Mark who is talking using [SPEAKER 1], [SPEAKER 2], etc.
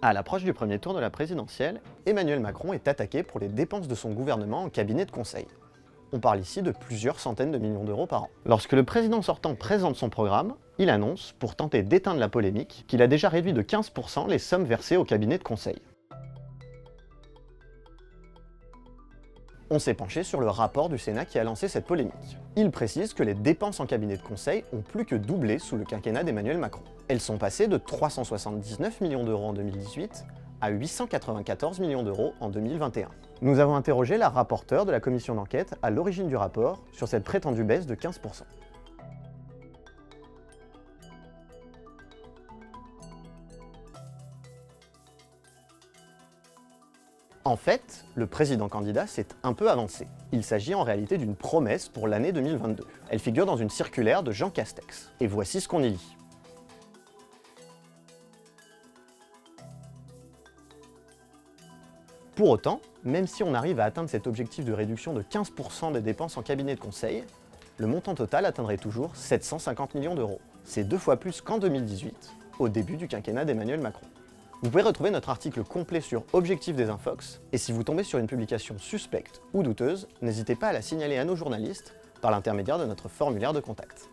[SPEAKER 1] À l'approche du premier tour de la présidentielle, Emmanuel Macron est attaqué pour les dépenses de son gouvernement en cabinet de conseil. On parle ici de plusieurs centaines de millions d'euros par an. Lorsque le président sortant présente son programme, il annonce, pour tenter d'éteindre la polémique, qu'il a déjà réduit de 15% les sommes versées au cabinet de conseil. On s'est penché sur le rapport du Sénat qui a lancé cette polémique. Il précise que les dépenses en cabinet de conseil ont plus que doublé sous le quinquennat d'Emmanuel Macron. Elles sont passées de 379 millions d'euros en 2018 à 894 millions d'euros en 2021. Nous avons interrogé la rapporteure de la commission d'enquête à l'origine du rapport sur cette prétendue baisse de 15%. En fait, le président candidat s'est un peu avancé. Il s'agit en réalité d'une promesse pour l'année 2022. Elle figure dans une circulaire de Jean Castex. Et voici ce qu'on y lit. Pour autant, même si on arrive à atteindre cet objectif de réduction de 15% des dépenses en cabinet de conseil, le montant total atteindrait toujours 750 millions d'euros. C'est 2 fois plus qu'en 2018, au début du quinquennat d'Emmanuel Macron. Vous pouvez retrouver notre article complet sur Objectif des Infox, et si vous tombez sur une publication suspecte ou douteuse, n'hésitez pas à la signaler à nos journalistes par l'intermédiaire de notre formulaire de contact.